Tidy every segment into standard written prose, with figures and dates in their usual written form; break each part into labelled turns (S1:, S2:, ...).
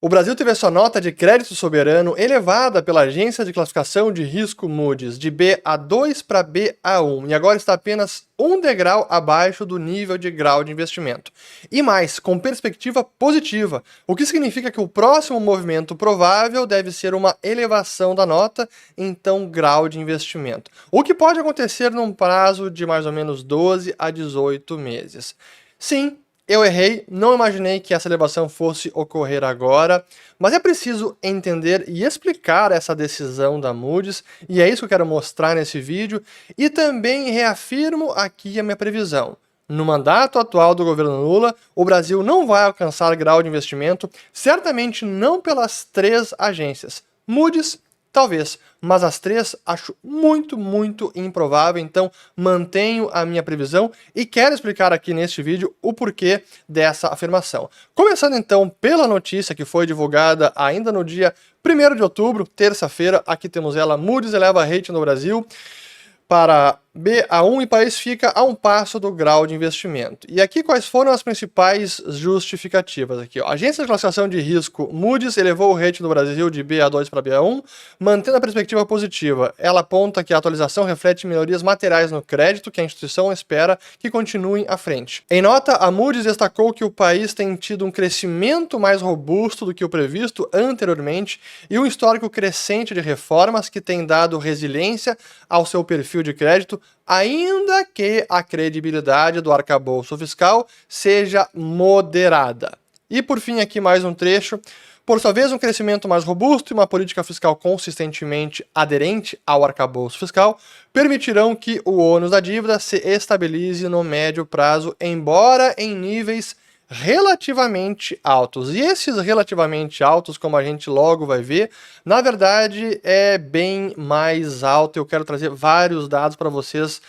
S1: O Brasil teve a sua nota de crédito soberano elevada pela agência de classificação de risco Moody's de Ba2 para Ba1 e agora está apenas um degrau abaixo do nível de grau de investimento. E mais, com perspectiva positiva, o que significa que o próximo movimento provável deve ser uma elevação da nota, então grau de investimento. O que pode acontecer num prazo de mais ou menos 12 a 18 meses. Sim, eu errei, não imaginei que essa elevação fosse ocorrer agora, mas é preciso entender e explicar essa decisão da Moody's, e é isso que eu quero mostrar nesse vídeo, e também reafirmo aqui a minha previsão. No mandato atual do governo Lula, o Brasil não vai alcançar grau de investimento, certamente não pelas três agências. Moody's, talvez, mas as três acho muito improvável, então mantenho a minha previsão e quero explicar aqui neste vídeo o porquê dessa afirmação. Começando então pela notícia que foi divulgada ainda no dia 1º de outubro, terça-feira, aqui temos ela: Moody's eleva rating no Brasil para Ba1 e o país fica a um passo do grau de investimento. E aqui quais foram as principais justificativas? Aqui, ó. A agência de classificação de risco Moody's elevou o rating do Brasil de Ba2 para Ba1, mantendo a perspectiva positiva. Ela aponta que a atualização reflete melhorias materiais no crédito que a instituição espera que continuem à frente. Em nota, a Moody's destacou que o país tem tido um crescimento mais robusto do que o previsto anteriormente e um histórico crescente de reformas que tem dado resiliência ao seu perfil de crédito, ainda que a credibilidade do arcabouço fiscal seja moderada. E por fim aqui mais um trecho. Por sua vez, um crescimento mais robusto e uma política fiscal consistentemente aderente ao arcabouço fiscal permitirão que o ônus da dívida se estabilize no médio prazo, embora em níveis relativamente altos. E esses relativamente altos, como a gente logo vai ver, na verdade é bem mais alto. Eu quero trazer vários dados para vocês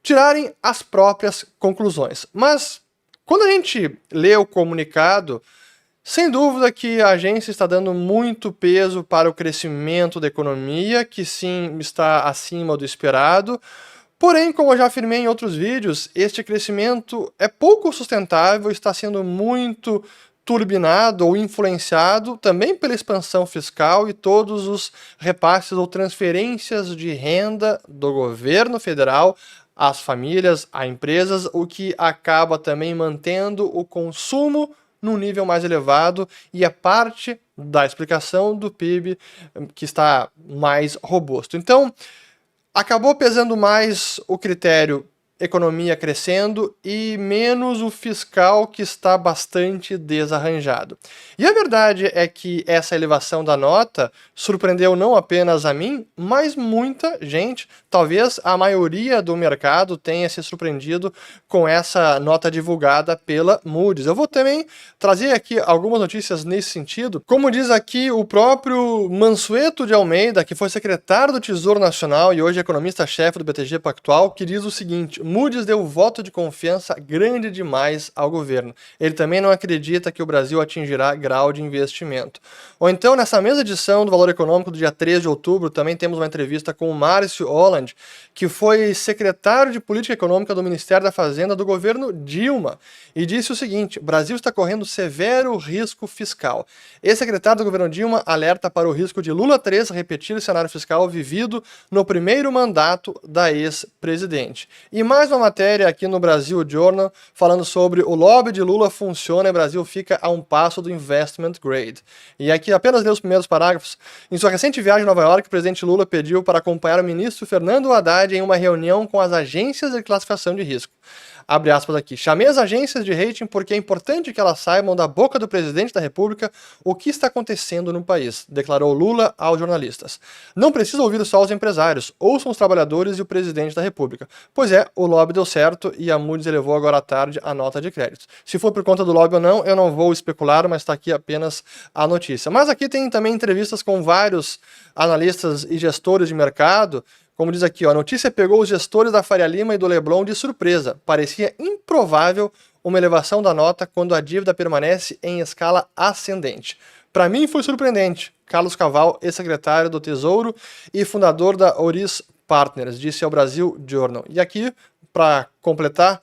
S1: tirarem as próprias conclusões. Mas quando a gente lê o comunicado, sem dúvida que a agência está dando muito peso para o crescimento da economia, que sim está acima do esperado. Porém, como eu já afirmei em outros vídeos, este crescimento é pouco sustentável, está sendo muito turbinado ou influenciado também pela expansão fiscal e todos os repasses ou transferências de renda do governo federal às famílias, a empresas, o que acaba também mantendo o consumo num nível mais elevado e é parte da explicação do PIB que está mais robusto. Então, acabou pesando mais o critério economia crescendo e menos o fiscal, que está bastante desarranjado. E a verdade é que essa elevação da nota surpreendeu não apenas a mim, mas muita gente. Talvez a maioria do mercado tenha se surpreendido com essa nota divulgada pela Moody's. Eu vou também trazer aqui algumas notícias nesse sentido. Como diz aqui o próprio Mansueto de Almeida, que foi secretário do Tesouro Nacional e hoje economista-chefe do BTG Pactual, que diz o seguinte: Moody's deu voto de confiança grande demais ao governo. Ele também não acredita que o Brasil atingirá grau de investimento. Ou então, nessa mesma edição do Valor Econômico do dia 3 de outubro, também temos uma entrevista com o Márcio Holland, que foi secretário de Política Econômica do Ministério da Fazenda do governo Dilma, e disse o seguinte: o Brasil está correndo severo risco fiscal. Esse secretário do governo Dilma alerta para o risco de Lula 3 repetir o cenário fiscal vivido no primeiro mandato da ex-presidente. E mais uma matéria aqui no Brasil Journal falando sobre o lobby de Lula funciona e o Brasil fica a um passo do investment grade. E aqui apenas ler os primeiros parágrafos. Em sua recente viagem a Nova York, o presidente Lula pediu para acompanhar o ministro Fernando Haddad em uma reunião com as agências de classificação de risco. Abre aspas aqui: chamei as agências de rating porque é importante que elas saibam da boca do presidente da República o que está acontecendo no país, declarou Lula aos jornalistas. Não precisa ouvir só os empresários, ouçam os trabalhadores e o presidente da República. Pois é, o lobby deu certo e a Moody's elevou agora à tarde a nota de crédito. Se for por conta do lobby ou não, eu não vou especular, mas está aqui apenas a notícia. Mas aqui tem também entrevistas com vários analistas e gestores de mercado. Como diz aqui, ó, a notícia pegou os gestores da Faria Lima e do Leblon de surpresa. Parecia improvável uma elevação da nota quando a dívida permanece em escala ascendente. Para mim foi surpreendente. Carlos Caval, ex-secretário do Tesouro e fundador da Oris Partners, disse ao Brasil Journal. E aqui, para completar,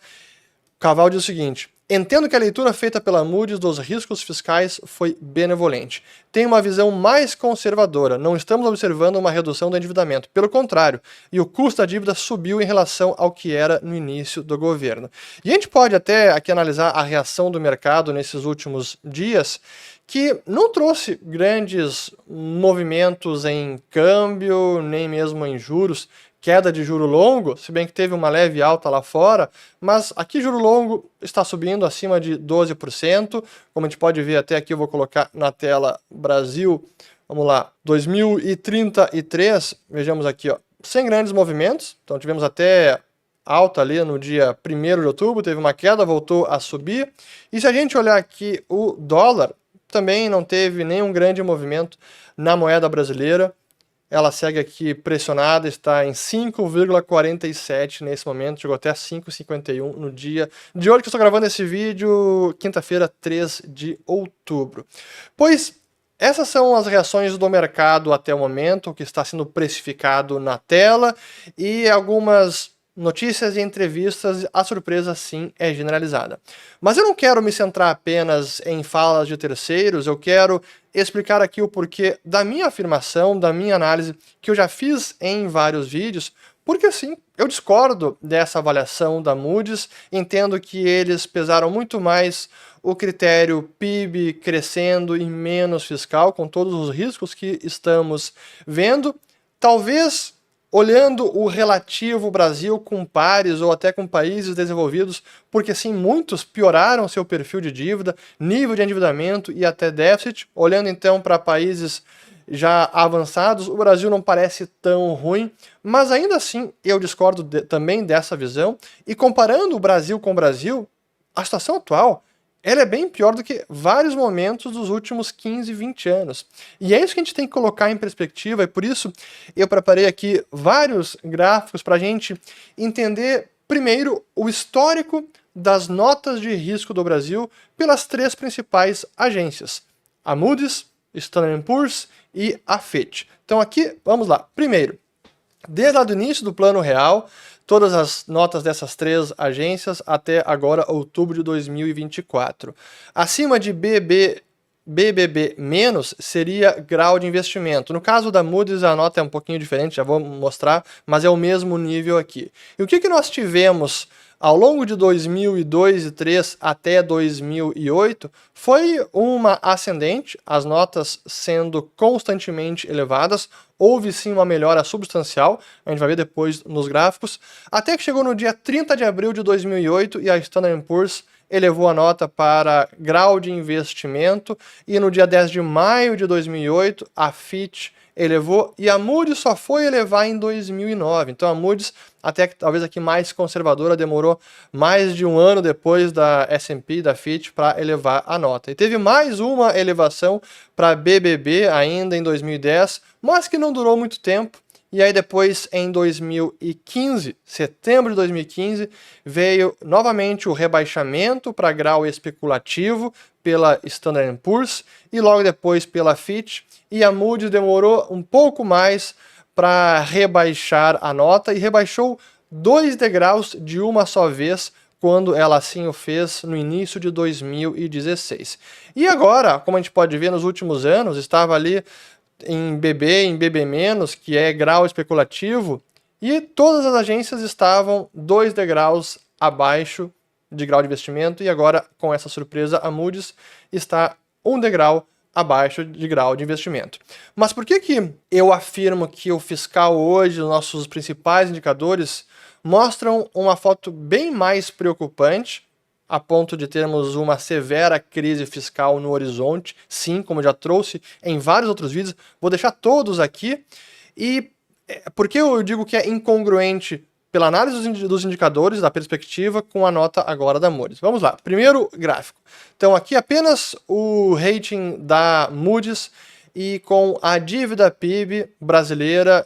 S1: Caval diz o seguinte: Entendo que a leitura feita pela Moody's dos riscos fiscais foi benevolente. Tem uma visão mais conservadora. Não estamos observando uma redução do endividamento. Pelo contrário, e o custo da dívida subiu em relação ao que era no início do governo. E a gente pode até aqui analisar a reação do mercado nesses últimos dias, que não trouxe grandes movimentos em câmbio, nem mesmo em juros. Queda de juro longo, se bem que teve uma leve alta lá fora, mas aqui juro longo está subindo acima de 12%, como a gente pode ver até aqui, eu vou colocar na tela Brasil, vamos lá, 2033, vejamos aqui, ó, sem grandes movimentos, então tivemos até alta ali no dia 1º de outubro, teve uma queda, voltou a subir, e se a gente olhar aqui o dólar, também não teve nenhum grande movimento na moeda brasileira. Ela segue aqui pressionada, está em 5,47 nesse momento, chegou até 5,51 no dia de hoje que eu estou gravando esse vídeo, quinta-feira, 3 de outubro. Pois essas são as reações do mercado até o momento, o que está sendo precificado na tela, e algumas notícias e entrevistas, a surpresa sim é generalizada. Mas eu não quero me centrar apenas em falas de terceiros, eu quero explicar aqui o porquê da minha afirmação, da minha análise, que eu já fiz em vários vídeos, porque sim, eu discordo dessa avaliação da Moody's, entendo que eles pesaram muito mais o critério PIB crescendo e menos fiscal, com todos os riscos que estamos vendo. Talvez olhando o relativo Brasil com pares ou até com países desenvolvidos, porque sim, muitos pioraram seu perfil de dívida, nível de endividamento e até déficit. Olhando então para países já avançados, o Brasil não parece tão ruim, mas ainda assim eu discordo também dessa visão. E comparando o Brasil com o Brasil, a situação atual ela é bem pior do que vários momentos dos últimos 15, 20 anos. E é isso que a gente tem que colocar em perspectiva, e por isso eu preparei aqui vários gráficos para a gente entender, primeiro, o histórico das notas de risco do Brasil pelas 3 principais agências, a Moody's, Standard & Poor's e a Fitch. Então aqui, vamos lá. Primeiro, desde lá do início do Plano Real, todas as notas dessas 3 agências até agora, outubro de 2024. Acima de BBB- seria grau de investimento. No caso da Moody's, a nota é um pouquinho diferente, já vou mostrar, mas é o mesmo nível aqui. E o que nós tivemos ao longo de 2002 e 2003 até 2008 foi uma ascendente, as notas sendo constantemente elevadas, houve sim uma melhora substancial, a gente vai ver depois nos gráficos, até que chegou no dia 30 de abril de 2008 e a Standard & Poor's elevou a nota para grau de investimento, e no dia 10 de maio de 2008 a Fitch elevou, e a Moody's só foi elevar em 2009. Então a Moody's, até que talvez aqui mais conservadora, demorou mais de um ano depois da S&P, da Fitch, para elevar a nota. E teve mais uma elevação para BBB ainda em 2010, mas que não durou muito tempo. E aí depois, em 2015, setembro de 2015, veio novamente o rebaixamento para grau especulativo pela Standard & Poor's e logo depois pela Fitch, e a Moody's demorou um pouco mais para rebaixar a nota e rebaixou 2 degraus de uma só vez, quando ela assim o fez no início de 2016. E agora, como a gente pode ver nos últimos anos, estava ali em BB menos, que é grau especulativo, e todas as agências estavam 2 degraus abaixo de grau de investimento, e agora, com essa surpresa, a Moody's está 1 degrau abaixo de grau de investimento. Mas por que eu afirmo que o fiscal hoje, os nossos principais indicadores, mostram uma foto bem mais preocupante, a ponto de termos uma severa crise fiscal no horizonte? Sim, como eu já trouxe em vários outros vídeos, vou deixar todos aqui. E por que eu digo que é incongruente pela análise dos indicadores, da perspectiva, com a nota agora da Moody's? Vamos lá, primeiro gráfico. Então aqui apenas o rating da Moody's e com a dívida PIB brasileira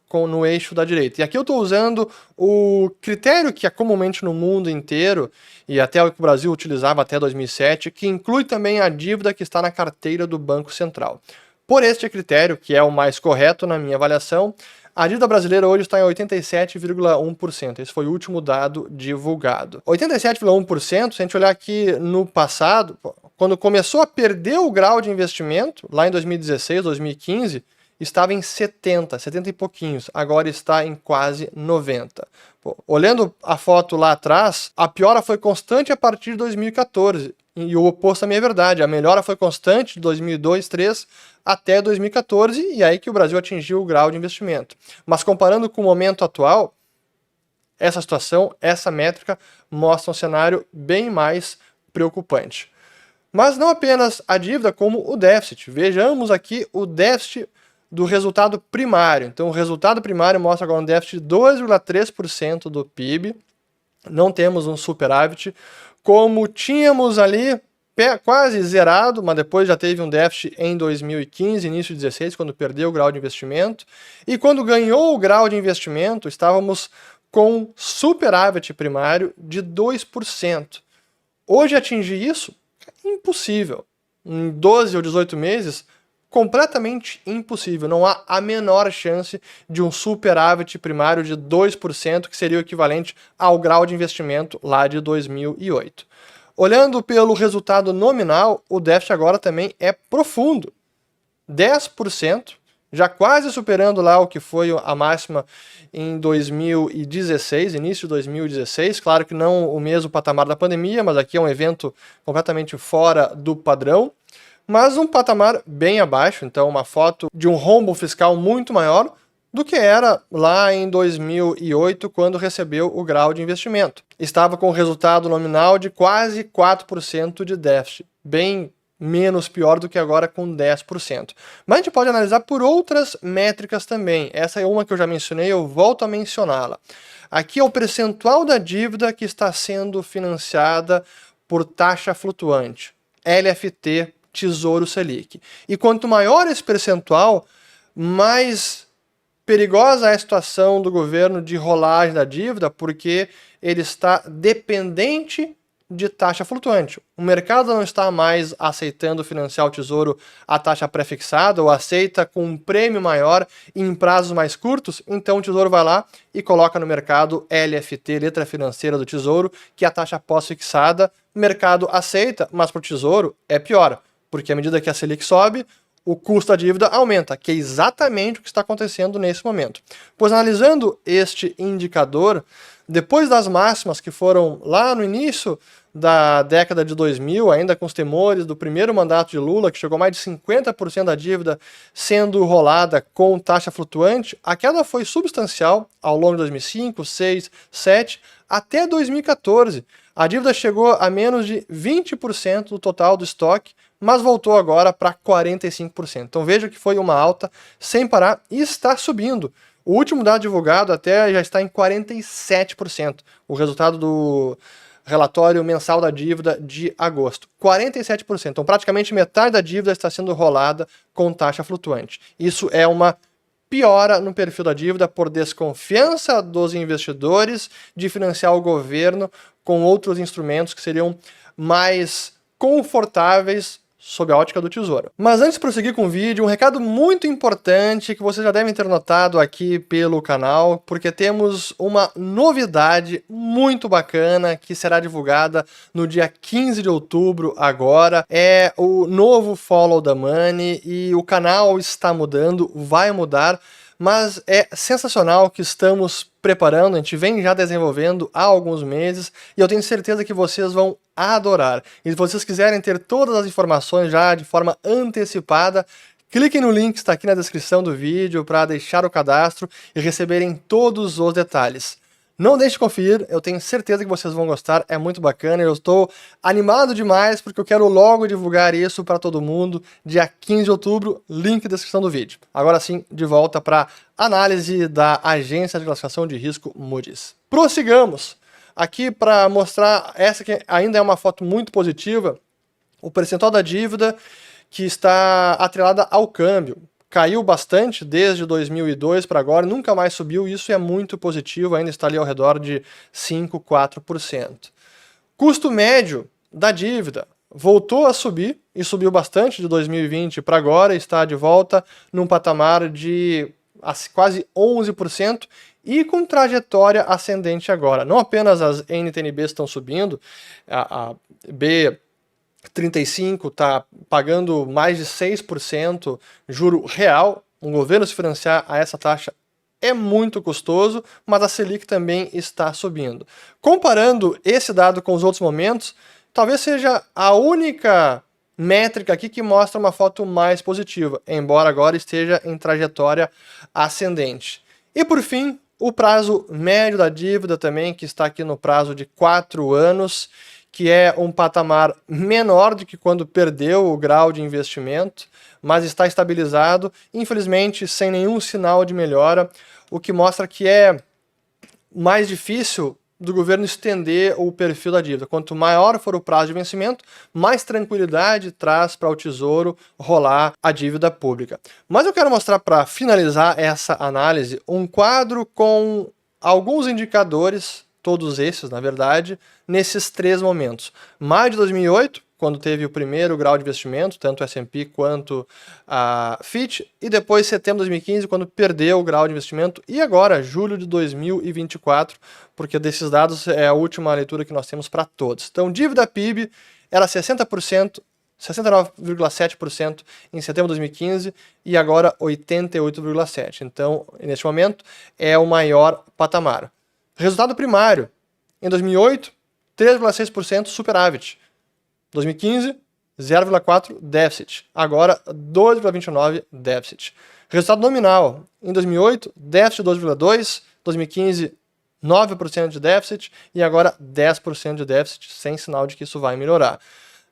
S1: no eixo da direita. E aqui eu estou usando o critério que é comumente no mundo inteiro, e até o que o Brasil utilizava até 2007, que inclui também a dívida que está na carteira do Banco Central. Por este critério, que é o mais correto na minha avaliação, A dívida brasileira hoje está em 87,1%. Esse foi o último dado divulgado. 87,1%, se a gente olhar aqui no passado, quando começou a perder o grau de investimento, lá em 2016, 2015, estava em 70 e pouquinhos, agora está em quase 90. Pô, olhando a foto lá atrás, a piora foi constante a partir de 2014, e o oposto também é verdade, a melhora foi constante de 2002, 2003 até 2014, e aí que o Brasil atingiu o grau de investimento. Mas comparando com o momento atual, essa situação, essa métrica mostra um cenário bem mais preocupante. Mas não apenas a dívida, como o déficit. Vejamos aqui o déficit do resultado primário. Então, o resultado primário mostra agora um déficit de 2,3% do PIB. Não temos um superávit, como tínhamos ali quase zerado, mas depois já teve um déficit em 2015, início de 2016, quando perdeu o grau de investimento. E quando ganhou o grau de investimento, estávamos com superávit primário de 2%. Hoje atingir isso é impossível. Em 12 ou 18 meses, completamente impossível. Não há a menor chance de um superávit primário de 2%, que seria o equivalente ao grau de investimento lá de 2008. Olhando pelo resultado nominal, o déficit agora também é profundo. 10%, já quase superando lá o que foi a máxima em 2016, início de 2016. Claro que não o mesmo patamar da pandemia, mas aqui é um evento completamente fora do padrão. Mas um patamar bem abaixo, então uma foto de um rombo fiscal muito maior do que era lá em 2008, quando recebeu o grau de investimento. Estava com resultado nominal de quase 4% de déficit, bem menos pior do que agora com 10%. Mas a gente pode analisar por outras métricas também. Essa é uma que eu já mencionei, eu volto a mencioná-la. Aqui é o percentual da dívida que está sendo financiada por taxa flutuante, LFT, Tesouro Selic. E quanto maior esse percentual, mais perigosa é a situação do governo de rolagem da dívida, porque ele está dependente de taxa flutuante. O mercado não está mais aceitando financiar o Tesouro a taxa pré-fixada, ou aceita com um prêmio maior em prazos mais curtos, então o Tesouro vai lá e coloca no mercado LFT, letra financeira do Tesouro, que é a taxa pós-fixada. O mercado aceita, mas para o Tesouro é pior, porque à medida que a Selic sobe, o custo da dívida aumenta, que é exatamente o que está acontecendo nesse momento. Pois analisando este indicador, depois das máximas que foram lá no início da década de 2000, ainda com os temores do primeiro mandato de Lula, que chegou a mais de 50% da dívida sendo rolada com taxa flutuante, a queda foi substancial ao longo de 2005, 2006, 2007, até 2014. A dívida chegou a menos de 20% do total do estoque, mas voltou agora para 45%. Então veja que foi uma alta sem parar e está subindo. O último dado divulgado até já está em 47%, o resultado do relatório mensal da dívida de agosto. 47%, então praticamente metade da dívida está sendo rolada com taxa flutuante. Isso é uma piora no perfil da dívida por desconfiança dos investidores de financiar o governo com outros instrumentos que seriam mais confortáveis sob a ótica do Tesouro. Mas antes de prosseguir com o vídeo, um recado muito importante que vocês já devem ter notado aqui pelo canal, porque temos uma novidade muito bacana que será divulgada no dia 15 de outubro agora. É o novo Follow the Money e o canal está mudando, vai mudar, mas é sensacional que estamos preparando, a gente vem já desenvolvendo há alguns meses e eu tenho certeza que vocês vão adorar. E se vocês quiserem ter todas as informações já de forma antecipada, cliquem no link que está aqui na descrição do vídeo para deixar o cadastro e receberem todos os detalhes. Não deixe de conferir, eu tenho certeza que vocês vão gostar, é muito bacana, eu estou animado demais porque eu quero logo divulgar isso para todo mundo, dia 15 de outubro, link na descrição do vídeo. Agora sim, de volta para análise da Agência de Classificação de Risco Moody's. Prossigamos! Aqui para mostrar, essa que ainda é uma foto muito positiva, o percentual da dívida que está atrelada ao câmbio. Caiu bastante desde 2002 para agora, nunca mais subiu, isso é muito positivo, ainda está ali ao redor de 5, 4%. Custo médio da dívida voltou a subir, e subiu bastante de 2020 para agora, está de volta num patamar de quase 11%, e com trajetória ascendente agora. Não apenas as NTNBs estão subindo, a B35 está pagando mais de 6% juro real. Um governo se financiar a essa taxa é muito custoso, mas a Selic também está subindo. Comparando esse dado com os outros momentos, talvez seja a única métrica aqui que mostra uma foto mais positiva, embora agora esteja em trajetória ascendente. E por fim, o prazo médio da dívida também, que está aqui no prazo de 4 anos, que é um patamar menor do que quando perdeu o grau de investimento, mas está estabilizado, infelizmente sem nenhum sinal de melhora, o que mostra que é mais difícil do governo estender o perfil da dívida. Quanto maior for o prazo de vencimento, mais tranquilidade traz para o Tesouro rolar a dívida pública. Mas eu quero mostrar, para finalizar essa análise, um quadro com alguns indicadores, todos esses, na verdade, nesses 3 momentos. Maio de 2008, quando teve o primeiro grau de investimento, tanto o S&P quanto a Fitch, e depois setembro de 2015, quando perdeu o grau de investimento, e agora, julho de 2024, porque desses dados é a última leitura que nós temos para todos. Então, dívida PIB era 60%, 69,7% em setembro de 2015 e agora 88,7%. Então, neste momento, é o maior patamar. Resultado primário, em 2008, 3,6% superávit. 2015, 0,4% déficit. Agora, 2,29% déficit. Resultado nominal, em 2008, déficit 2,2%, 2015, 9% de déficit e agora 10% de déficit, sem sinal de que isso vai melhorar.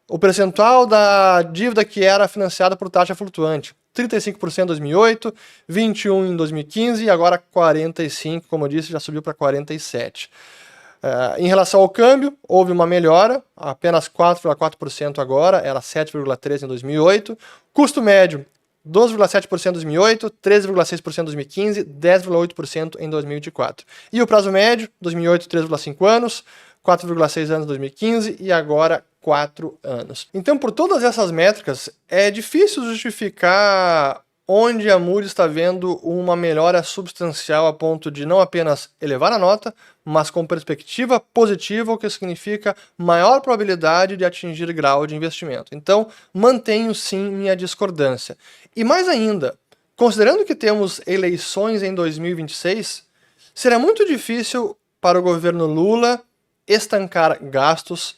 S1: O percentual da dívida que era financiada por taxa flutuante, 35% em 2008, 21% em 2015 e agora 45%, como eu disse, já subiu para 47%. Em relação ao câmbio, houve uma melhora, apenas 4,4% agora, era 7,3% em 2008. Custo médio, 12,7% em 2008, 13,6% em 2015, 10,8% em 2024. E o prazo médio, 2008, 3,5 anos, 4,6 anos em 2015 e agora 4 anos. Então, por todas essas métricas, é difícil justificar onde a Moody's está vendo uma melhora substancial a ponto de não apenas elevar a nota, mas com perspectiva positiva, o que significa maior probabilidade de atingir grau de investimento. Então, mantenho sim minha discordância. E mais ainda, considerando que temos eleições em 2026, será muito difícil para o governo Lula estancar gastos,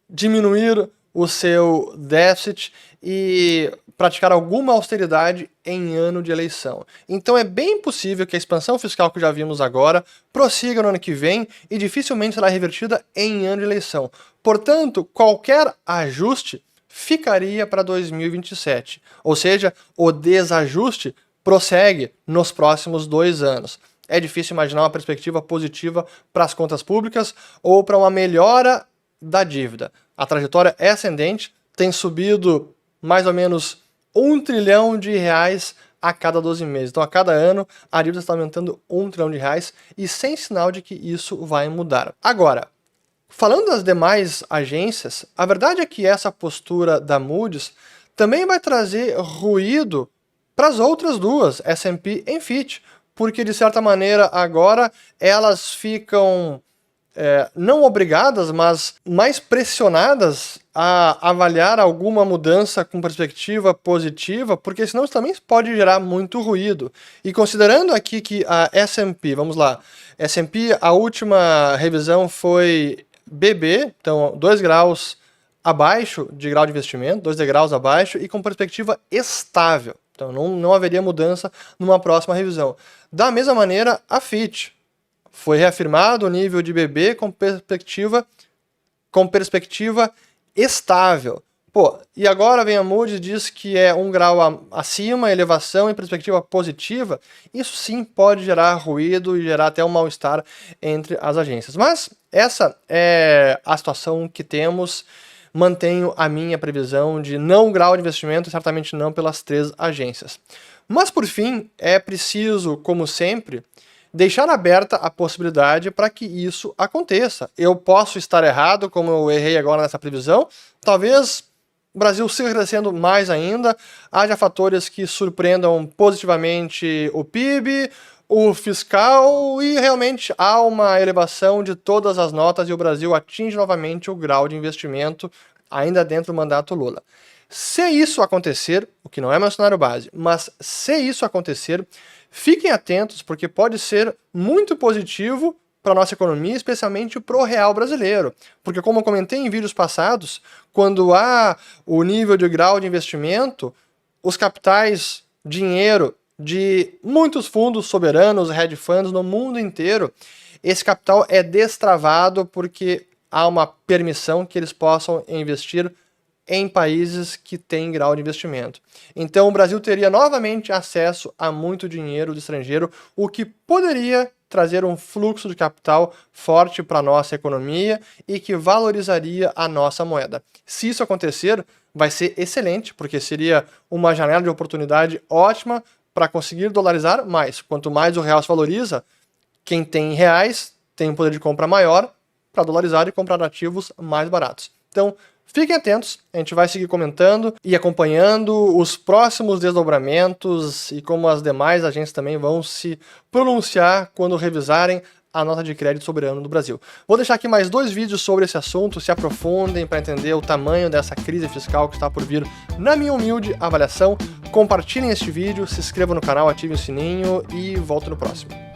S1: diminuir o seu déficit e praticar alguma austeridade em ano de eleição. Então é bem possível que a expansão fiscal que já vimos agora prossiga no ano que vem e dificilmente será revertida em ano de eleição. Portanto, qualquer ajuste ficaria para 2027. Ou seja, o desajuste prossegue nos próximos 2 anos. É difícil imaginar uma perspectiva positiva para as contas públicas ou para uma melhora da dívida. A trajetória é ascendente, tem subido mais ou menos R$1 trilhão a cada 12 meses. Então, a cada ano, a dívida está aumentando R$1 trilhão e sem sinal de que isso vai mudar. Agora, falando das demais agências, a verdade é que essa postura da Moody's também vai trazer ruído para as outras duas, S&P e Fitch, porque, de certa maneira, agora elas ficam não obrigadas, mas mais pressionadas a avaliar alguma mudança com perspectiva positiva, porque senão isso também pode gerar muito ruído. E considerando aqui que a S&P, vamos lá, S&P, a última revisão foi BB, então 2 graus abaixo de grau de investimento, 2 degraus abaixo, e com perspectiva estável. Então não haveria mudança numa próxima revisão. Da mesma maneira, a Fitch. Foi reafirmado o nível de BB com perspectiva estável. Pô, e agora vem a Moody's e diz que é 1 grau acima, elevação em perspectiva positiva. Isso sim pode gerar ruído e gerar até um mal-estar entre as agências. Mas essa é a situação que temos. Mantenho a minha previsão de não grau de investimento, certamente não pelas 3 agências. Mas por fim, é preciso, como sempre, deixar aberta a possibilidade para que isso aconteça. Eu posso estar errado, como eu errei agora nessa previsão, talvez o Brasil siga crescendo mais ainda, haja fatores que surpreendam positivamente o PIB, o fiscal e realmente há uma elevação de todas as notas e o Brasil atinge novamente o grau de investimento ainda dentro do mandato Lula. Se isso acontecer, o que não é meu cenário base, mas se isso acontecer, fiquem atentos porque pode ser muito positivo para a nossa economia, especialmente para o real brasileiro. Porque como eu comentei em vídeos passados, quando há o nível de grau de investimento, os capitais, dinheiro de muitos fundos soberanos, hedge funds no mundo inteiro, esse capital é destravado porque há uma permissão que eles possam investir em países que têm grau de investimento. Então o Brasil teria novamente acesso a muito dinheiro do estrangeiro, o que poderia trazer um fluxo de capital forte para a nossa economia e que valorizaria a nossa moeda. Se isso acontecer, vai ser excelente, porque seria uma janela de oportunidade ótima para conseguir dolarizar mais. Quanto mais o real se valoriza, quem tem reais tem um poder de compra maior para dolarizar e comprar ativos mais baratos. Então, fiquem atentos, a gente vai seguir comentando e acompanhando os próximos desdobramentos e como as demais agências também vão se pronunciar quando revisarem a nota de crédito soberano do Brasil. Vou deixar aqui mais 2 vídeos sobre esse assunto, se aprofundem para entender o tamanho dessa crise fiscal que está por vir na minha humilde avaliação. Compartilhem este vídeo, se inscrevam no canal, ativem o sininho e volto no próximo.